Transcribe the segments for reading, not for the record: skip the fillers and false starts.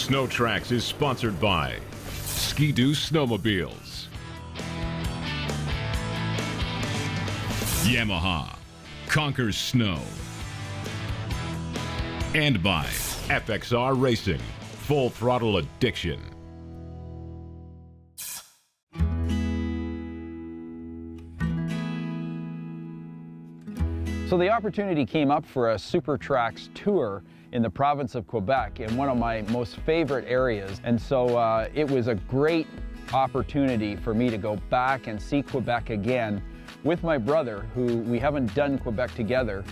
SnowTrax is sponsored by Skidoo Snowmobiles, Yamaha, Conquers Snow, and by FXR Racing, Full Throttle Addiction. So the opportunity came up for a SnowTrax tour in the province of Quebec, in one of my most favorite areas. And so it was a great opportunity for me to go back and see Quebec again with my brother, who we haven't done Quebec together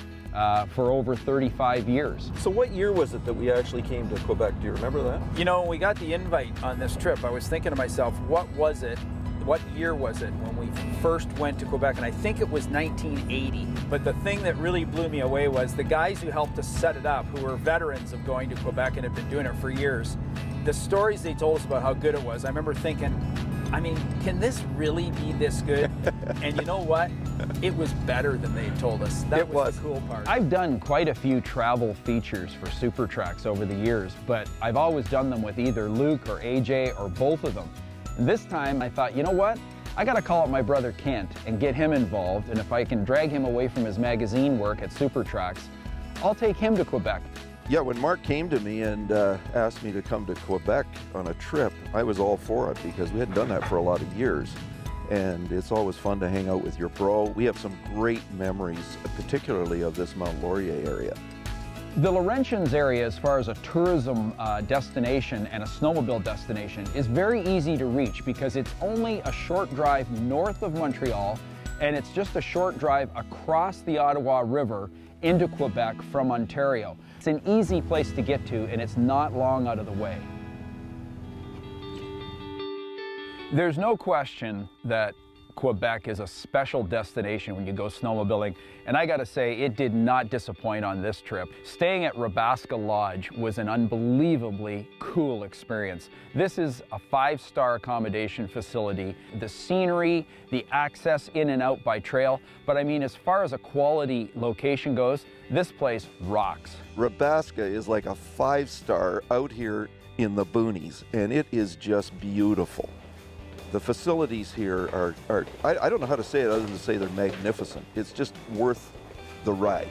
for over 35 years. So what year was it that we actually came to Quebec? Do you remember that? You know, when we got the invite on this trip, I was thinking to myself, what was it? What year was it when we first went to Quebec? And I think it was 1980. But the thing that really blew me away was the guys who helped us set it up, who were veterans of going to Quebec and had been doing it for years, the stories they told us about how good it was. I remember thinking, I mean, can this really be this good? And you know what? It was better than they told us. That was the cool part. I've done quite a few travel features for SnowTrax over the years, but I've always done them with either Luke or AJ or both of them. And this time I thought, you know what? I gotta call up my brother Kent and get him involved, and if I can drag him away from his magazine work at SnowTrax, I'll take him to Quebec. Yeah, when Mark came to me and asked me to come to Quebec on a trip, I was all for it because we hadn't done that for a lot of years. And it's always fun to hang out with your bro. We have some great memories, particularly of this Mount Laurier area. The Laurentians area, as far as a tourism destination and a snowmobile destination, is very easy to reach because it's only a short drive north of Montreal, and it's just a short drive across the Ottawa River into Quebec from Ontario. It's an easy place to get to, and it's not long out of the way. There's no question that Quebec is a special destination when you go snowmobiling, and I gotta say, it did not disappoint on this trip. Staying at Rabaska Lodge was an unbelievably cool experience. This is a 5-star accommodation facility. The scenery, the access in and out by trail, but I mean, as far as a quality location goes, this place rocks. Rabaska is like a 5-star out here in the boonies, and it is just beautiful. The facilities here are I don't know how to say it other than to say they're magnificent. It's just worth the ride.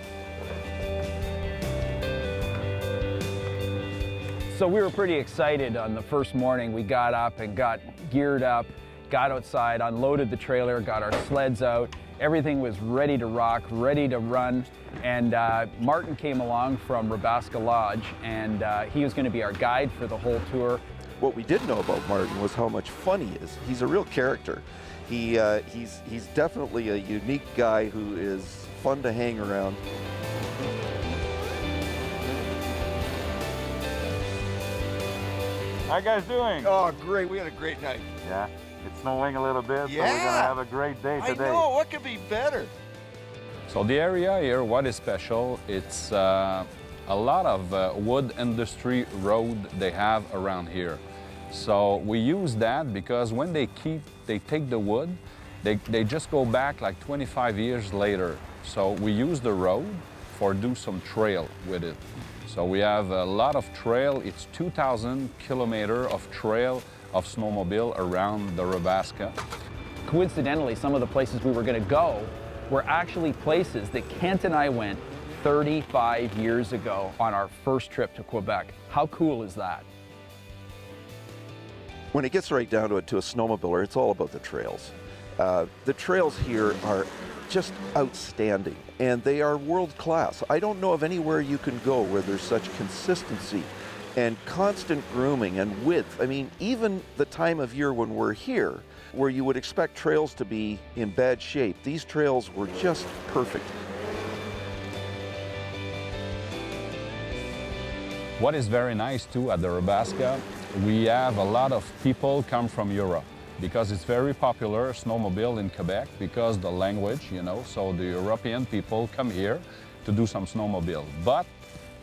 So we were pretty excited on the first morning. We got up and got geared up, got outside, unloaded the trailer, got our sleds out. Everything was ready to rock, ready to run. And Martin came along from Rabaska Lodge, and he was going to be our guide for the whole tour. What we did know about Martin was how much fun he is. He's a real character. He's definitely a unique guy who is fun to hang around. How you guys doing? Oh, great. We had a great night. Yeah, it's snowing a little bit, Yeah. so we're gonna have a great day today. I know. What could be better? So the area here, what is special, it's a lot of wood industry road they have around here. So we use that because when they take the wood, they just go back like 25 years later. So we use the road for do some trail with it. So we have a lot of trail. It's 2,000 kilometers of trail of snowmobile around the Rabaska. Coincidentally, some of the places we were going to go were actually places that Kent and I went 35 years ago on our first trip to Quebec. How cool is that? When it gets right down to it, to a snowmobiler, it's all about the trails. The trails here are just outstanding, and they are world class. I don't know of anywhere you can go where there's such consistency and constant grooming and width. I mean, even the time of year when we're here, where you would expect trails to be in bad shape, these trails were just perfect. What is very nice too at the Rabaska, we have a lot of people come from Europe because it's very popular snowmobile in Quebec because the language, you know, so the European people come here to do some snowmobile. But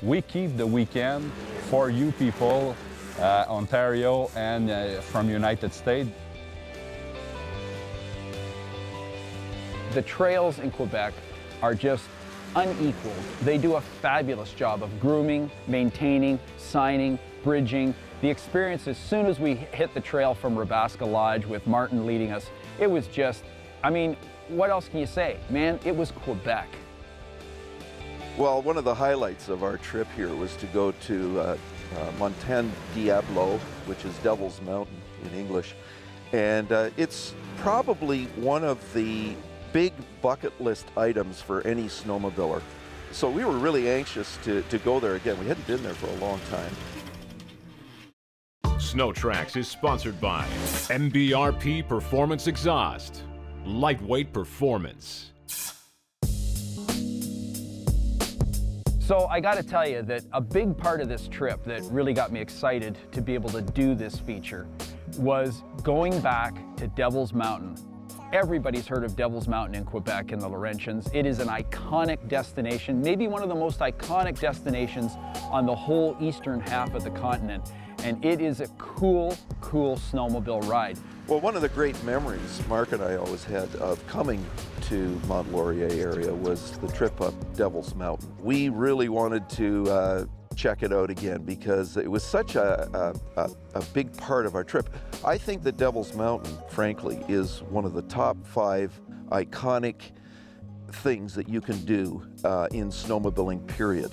we keep the weekend for you people, Ontario and from United States. The trails in Quebec are just unequaled. They do a fabulous job of grooming, maintaining, signing, bridging, The experience, as soon as we hit the trail from Rabaska Lodge with Martin leading us, it was just, I mean, what else can you say? Man, it was Quebec. Well, one of the highlights of our trip here was to go to Montagne du Diable, which is Devil's Mountain in English. And it's probably one of the big bucket list items for any snowmobiler. So we were really anxious to go there again. We hadn't been there for a long time. SnowTrax is sponsored by MBRP Performance Exhaust. Lightweight performance. So I got to tell you that a big part of this trip that really got me excited to be able to do this feature was going back to Devil's Mountain. Everybody's heard of Devil's Mountain in Quebec in the Laurentians. It is an iconic destination, maybe one of the most iconic destinations on the whole eastern half of the continent. And it is a cool, cool snowmobile ride. Well, one of the great memories Mark and I always had of coming to Mont Laurier area was the trip up Devil's Mountain. We really wanted to check it out again because it was such a big part of our trip. I think that Devil's Mountain, frankly, is one of the top 5 iconic things that you can do in snowmobiling, period.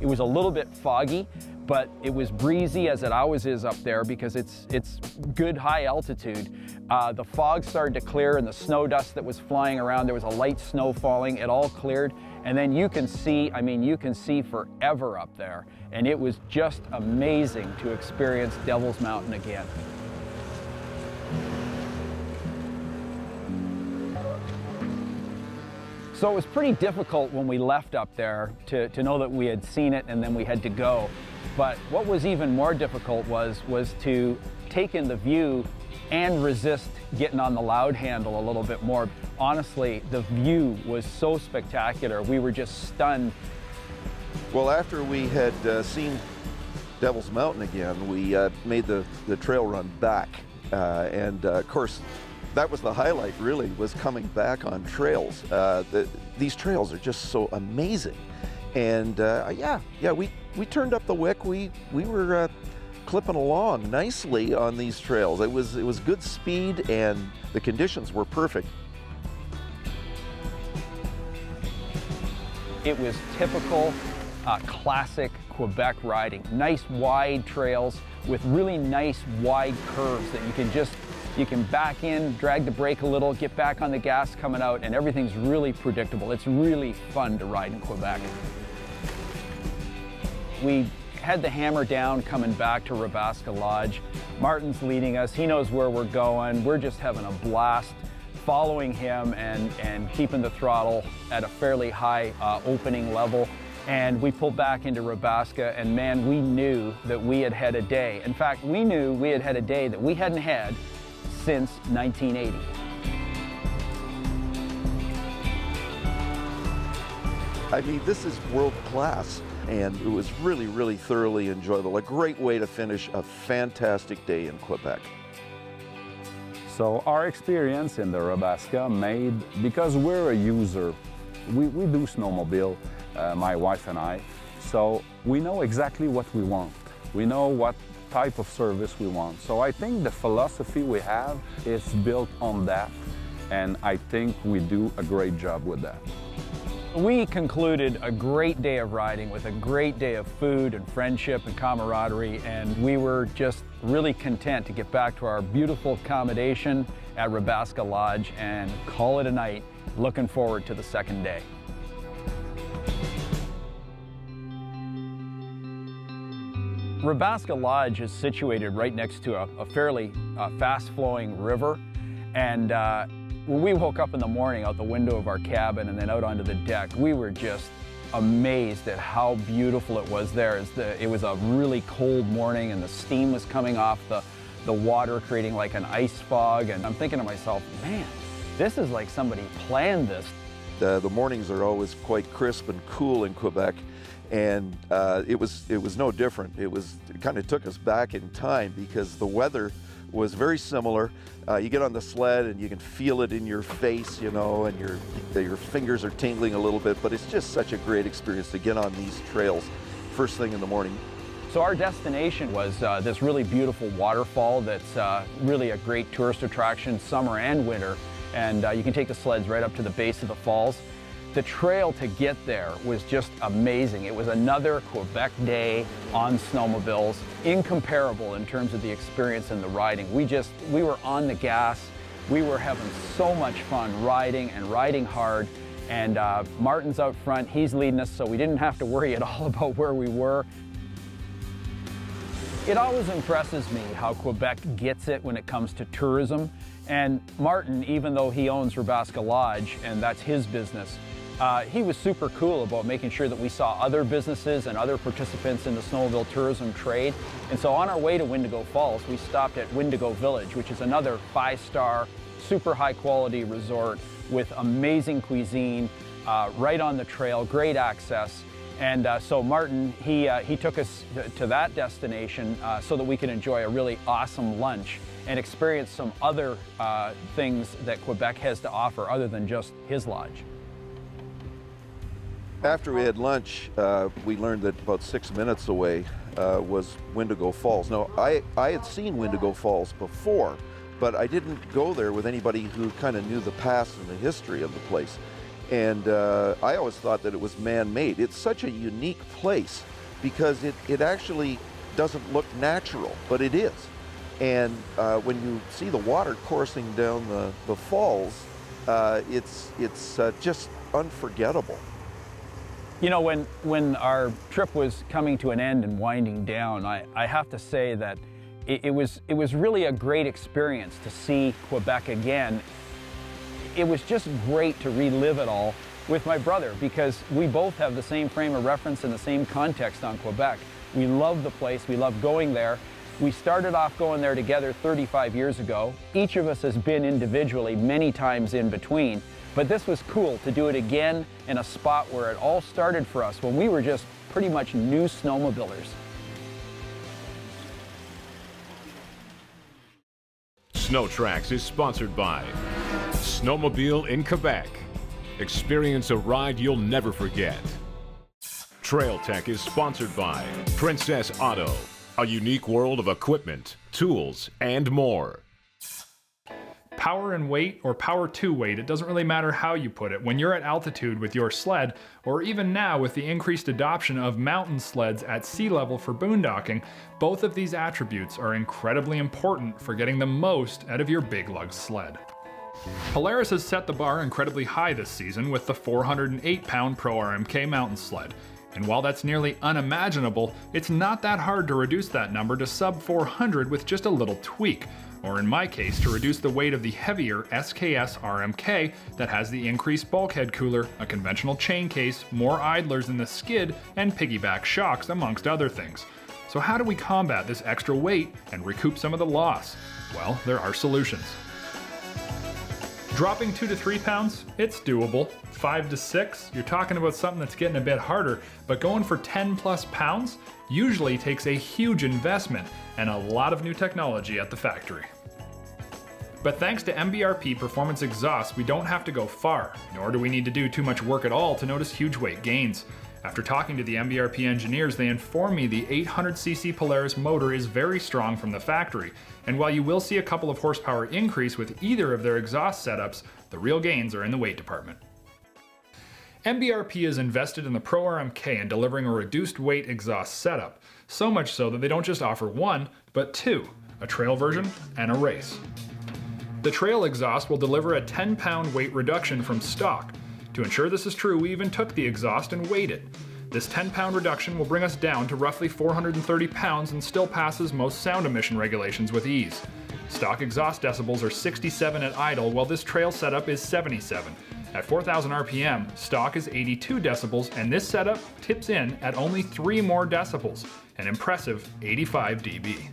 It was a little bit foggy, but it was breezy, as it always is up there because it's good high altitude. The fog started to clear and the snow dust that was flying around, there was a light snow falling, it all cleared. And then you can see, I mean, you can see forever up there. And it was just amazing to experience Devil's Mountain again. So it was pretty difficult when we left up there to know that we had seen it and then we had to go. But what was even more difficult was to take in the view and resist getting on the loud handle a little bit more. Honestly, the view was so spectacular. We were just stunned. Well, after we had seen Devil's Mountain again, we made the trail run back. Of course, that was the highlight, really, was coming back on trails. These trails are just so amazing. And we turned up the wick. We were clipping along nicely on these trails. It was good speed and the conditions were perfect. It was typical classic Quebec riding. Nice wide trails with really nice wide curves that you can back in, drag the brake a little, get back on the gas coming out, and everything's really predictable. It's really fun to ride in Quebec. We had the hammer down coming back to Rabaska Lodge. Martin's leading us. He knows where we're going. We're just having a blast following him and keeping the throttle at a fairly high opening level. And we pulled back into Rabaska, and man, we knew that we had had a day. In fact, we knew we had had a day that we hadn't had since 1980. I mean, this is world class, and it was really, really thoroughly enjoyable. A great way to finish a fantastic day in Quebec. So our experience in the Rabaska made, because we're a user, we do snowmobile, my wife and I, so we know exactly what we want. We know what type of service we want. So I think the philosophy we have is built on that, and I think we do a great job with that. We concluded a great day of riding with a great day of food and friendship and camaraderie, and we were just really content to get back to our beautiful accommodation at Rabaska Lodge and call it a night, looking forward to the second day. Rabaska Lodge is situated right next to a fairly fast-flowing river, and when we woke up in the morning out the window of our cabin and then out onto the deck, we were just amazed at how beautiful it was there. It was a really cold morning and the steam was coming off the water, creating like an ice fog, and I'm thinking to myself, man, this is like somebody planned this. The mornings are always quite crisp and cool in Quebec, and it was no different. It kind of took us back in time because the weather was very similar. You get on the sled and you can feel it in your face, you know, and your fingers are tingling a little bit, but it's just such a great experience to get on these trails first thing in the morning. So our destination was this really beautiful waterfall that's really a great tourist attraction summer and winter, and you can take the sleds right up to the base of the falls. The trail to get there was just amazing. It was another Quebec day on snowmobiles, incomparable in terms of the experience and the riding. We were on the gas. We were having so much fun riding and riding hard. And Martin's out front, he's leading us, so we didn't have to worry at all about where we were. It always impresses me how Quebec gets it when it comes to tourism. And Martin, even though he owns Rabaska Lodge, and that's his business, he was super cool about making sure that we saw other businesses and other participants in the snowmobile tourism trade. And so on our way to Windigo Falls, we stopped at Windigo Village, which is another 5-star, super high quality resort with amazing cuisine, right on the trail, great access. And so Martin, he took us to that destination so that we could enjoy a really awesome lunch and experience some other things that Quebec has to offer other than just his lodge. After we had lunch, we learned that about 6 minutes away was Windigo Falls. Now, I had seen Windigo Falls before, but I didn't go there with anybody who kind of knew the past and the history of the place. And I always thought that it was man-made. It's such a unique place because it actually doesn't look natural, but it is. And when you see the water coursing down the falls, it's just unforgettable. You know, when our trip was coming to an end and winding down, I have to say that it was really a great experience to see Quebec again. It was just great to relive it all with my brother because we both have the same frame of reference and the same context on Quebec. We love the place, we love going there. We started off going there together 35 years ago. Each of us has been individually many times in between, but this was cool to do it again in a spot where it all started for us when we were just pretty much new snowmobilers. SnowTrax is sponsored by Snowmobile in Quebec. Experience a ride you'll never forget. Trail Tech is sponsored by Princess Auto, a unique world of equipment, tools, and more. Power and weight, or power to weight, it doesn't really matter how you put it. When you're at altitude with your sled, or even now with the increased adoption of mountain sleds at sea level for boondocking, both of these attributes are incredibly important for getting the most out of your big lug sled. Polaris has set the bar incredibly high this season with the 408-pound Pro RMK mountain sled. And while that's nearly unimaginable, it's not that hard to reduce that number to sub 400 with just a little tweak. Or in my case, to reduce the weight of the heavier SKS RMK that has the increased bulkhead cooler, a conventional chain case, more idlers in the skid, and piggyback shocks, amongst other things. So how do we combat this extra weight and recoup some of the loss? Well, there are solutions. Dropping 2 to 3 pounds, it's doable. 5 to 6, you're talking about something that's getting a bit harder, but going for 10 plus pounds usually takes a huge investment and a lot of new technology at the factory. But thanks to MBRP Performance Exhaust, we don't have to go far, nor do we need to do too much work at all to notice huge weight gains. After talking to the MBRP engineers, they inform me the 800cc Polaris motor is very strong from the factory, and while you will see a couple of horsepower increase with either of their exhaust setups, the real gains are in the weight department. MBRP is invested in the Pro RMK in delivering a reduced weight exhaust setup, so much so that they don't just offer one, but two, a trail version and a race. The trail exhaust will deliver a 10-pound weight reduction from stock. To ensure this is true, we even took the exhaust and weighed it. This 10-pound reduction will bring us down to roughly 430 pounds and still passes most sound emission regulations with ease. Stock exhaust decibels are 67 at idle, while this trail setup is 77. At 4,000 RPM, stock is 82 decibels, and this setup tips in at only 3 more decibels, an impressive 85 dB.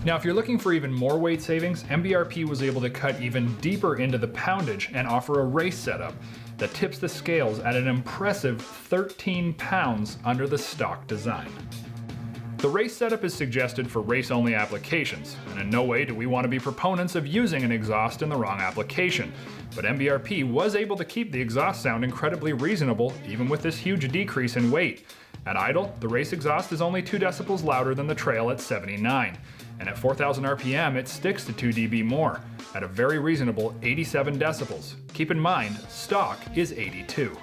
Now, if you're looking for even more weight savings, MBRP was able to cut even deeper into the poundage and offer a race setup that tips the scales at an impressive 13 pounds under the stock design. The race setup is suggested for race-only applications, and in no way do we want to be proponents of using an exhaust in the wrong application, but MBRP was able to keep the exhaust sound incredibly reasonable even with this huge decrease in weight. At idle, the race exhaust is only 2 decibels louder than the trail at 79, and at 4,000 RPM it sticks to 2 dB more, at a very reasonable 87 decibels. Keep in mind, stock is 82.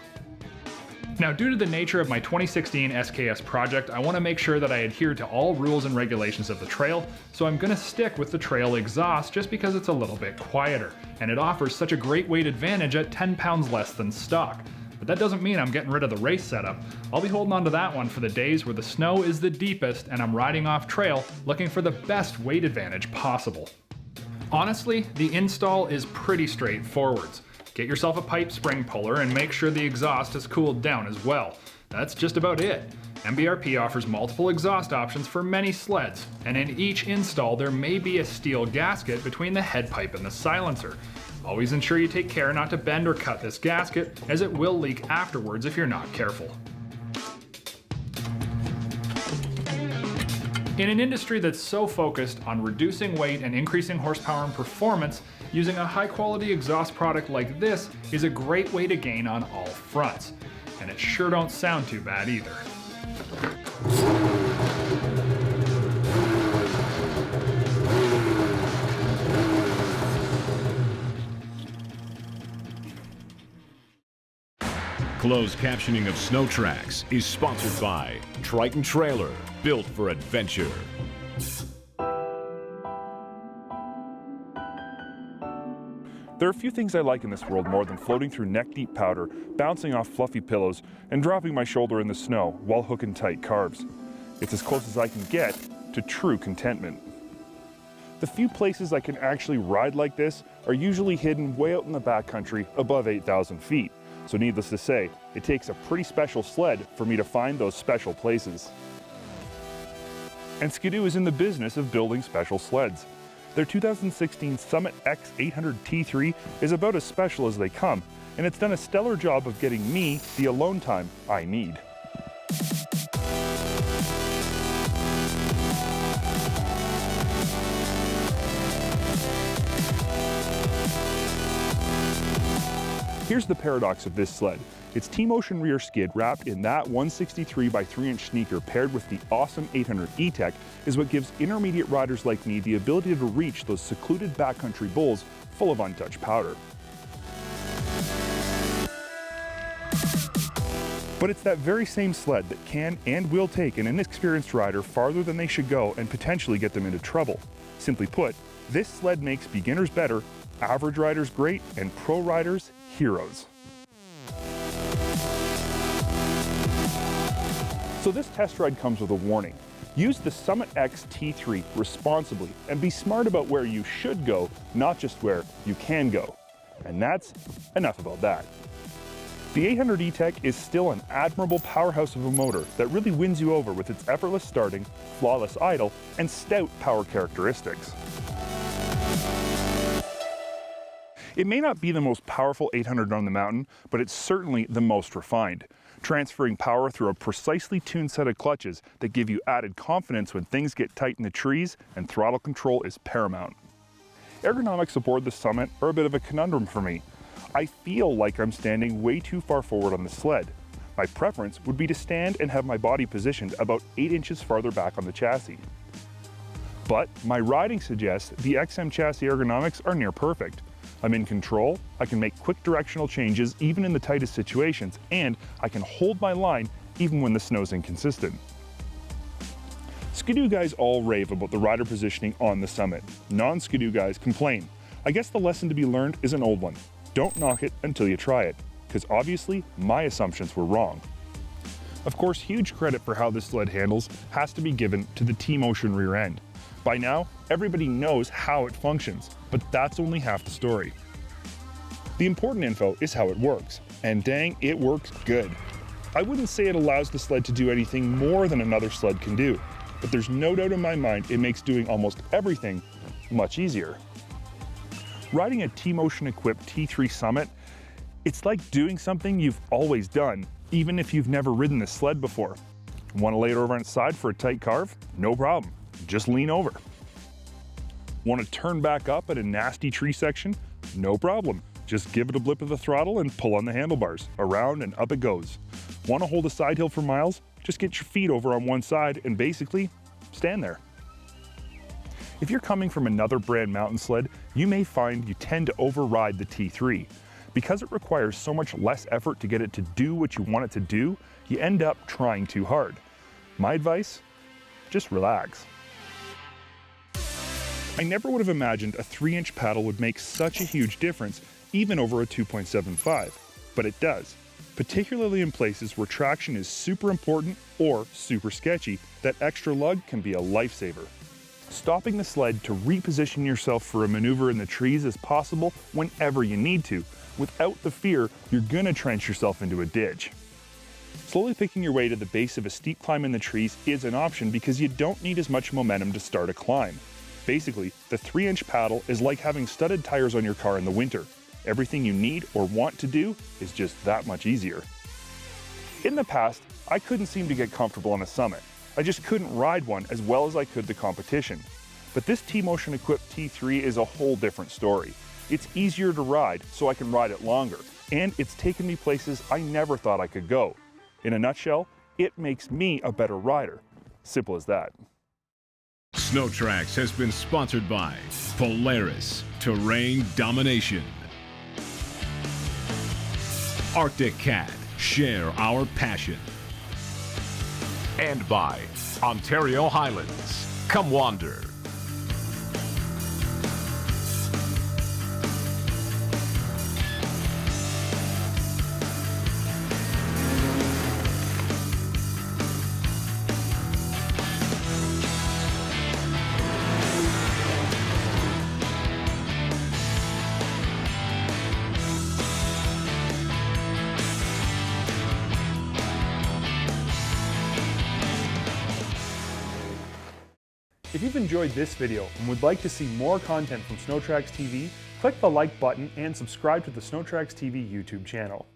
Now, due to the nature of my 2016 SKS project, I want to make sure that I adhere to all rules and regulations of the trail, so I'm going to stick with the trail exhaust just because it's a little bit quieter, and it offers such a great weight advantage at 10 pounds less than stock. But that doesn't mean I'm getting rid of the race setup. I'll be holding on to that one for the days where the snow is the deepest and I'm riding off trail looking for the best weight advantage possible. Honestly, the install is pretty straightforward. Get yourself a pipe spring puller and make sure the exhaust has cooled down as well. That's just about it. MBRP offers multiple exhaust options for many sleds, and in each install there may be a steel gasket between the head pipe and the silencer. Always ensure you take care not to bend or cut this gasket, as it will leak afterwards if you're not careful. In an industry that's so focused on reducing weight and increasing horsepower and performance, using a high-quality exhaust product like this is a great way to gain on all fronts. And it sure don't sound too bad either. Closed captioning of SnowTrax is sponsored by Triton Trailer, built for adventure. There are few things I like in this world more than floating through neck-deep powder, bouncing off fluffy pillows, and dropping my shoulder in the snow while hooking tight carbs. It's as close as I can get to true contentment. The few places I can actually ride like this are usually hidden way out in the backcountry above 8,000 feet. So needless to say, it takes a pretty special sled for me to find those special places. And Skidoo is in the business of building special sleds. Their 2016 Summit X 800 T3 is about as special as they come, and it's done a stellar job of getting me the alone time I need. Here's the paradox of this sled. It's T-Motion rear skid wrapped in that 163 by 3-inch sneaker paired with the awesome 800 E-Tech is what gives intermediate riders like me the ability to reach those secluded backcountry bowls full of untouched powder. But it's that very same sled that can and will take an inexperienced rider farther than they should go and potentially get them into trouble. Simply put, this sled makes beginners better, average riders great, and pro riders heroes. So this test ride comes with a warning. Use the Summit X T3 responsibly and be smart about where you should go, not just where you can go. And that's enough about that. The 800 E-Tech is still an admirable powerhouse of a motor that really wins you over with its effortless starting, flawless idle, and stout power characteristics. It may not be the most powerful 800 on the mountain, but it's certainly the most refined, transferring power through a precisely tuned set of clutches that give you added confidence when things get tight in the trees and throttle control is paramount. Ergonomics aboard the Summit are a bit of a conundrum for me. I feel like I'm standing way too far forward on the sled. My preference would be to stand and have my body positioned about 8 inches farther back on the chassis. But my riding suggests the XM chassis ergonomics are near perfect. I'm in control, I can make quick directional changes even in the tightest situations, and I can hold my line even when the snow's inconsistent. Skidoo guys all rave about the rider positioning on the Summit. Non-Skidoo guys complain. I guess the lesson to be learned is an old one. Don't knock it until you try it, because obviously my assumptions were wrong. Of course, huge credit for how this sled handles has to be given to the T-Motion rear end. By now, everybody knows how it functions, but that's only half the story. The important info is how it works, and dang, it works good. I wouldn't say it allows the sled to do anything more than another sled can do, but there's no doubt in my mind it makes doing almost everything much easier. Riding a T-Motion equipped T3 Summit, it's like doing something you've always done, even if you've never ridden this sled before. Want to lay it over on its side for a tight carve? No problem. Just lean over. Want to turn back up at a nasty tree section? No problem. Just give it a blip of the throttle and pull on the handlebars. Around and up it goes. Want to hold a side hill for miles? Just get your feet over on one side and basically stand there. If you're coming from another brand mountain sled, you may find you tend to override the T3. Because it requires so much less effort to get it to do what you want it to do, you end up trying too hard. My advice? Just relax. I never would have imagined a 3-inch paddle would make such a huge difference, even over a 2.75, but it does. Particularly in places where traction is super important or super sketchy, that extra lug can be a lifesaver. Stopping the sled to reposition yourself for a maneuver in the trees is possible whenever you need to, without the fear you're gonna trench yourself into a ditch. Slowly picking your way to the base of a steep climb in the trees is an option because you don't need as much momentum to start a climb. Basically, the 3-inch paddle is like having studded tires on your car in the winter. Everything you need or want to do is just that much easier. In the past, I couldn't seem to get comfortable on a summit. I just couldn't ride one as well as I could the competition. But this T-Motion equipped T3 is a whole different story. It's easier to ride, so I can ride it longer. And it's taken me places I never thought I could go. In a nutshell, it makes me a better rider. Simple as that. SnowTrax has been sponsored by Polaris Terrain Domination, Arctic Cat, share our passion, and by Ontario Highlands. Come wander. If you've enjoyed this video and would like to see more content from SnowTrax TV, click the like button and subscribe to the SnowTrax TV YouTube channel.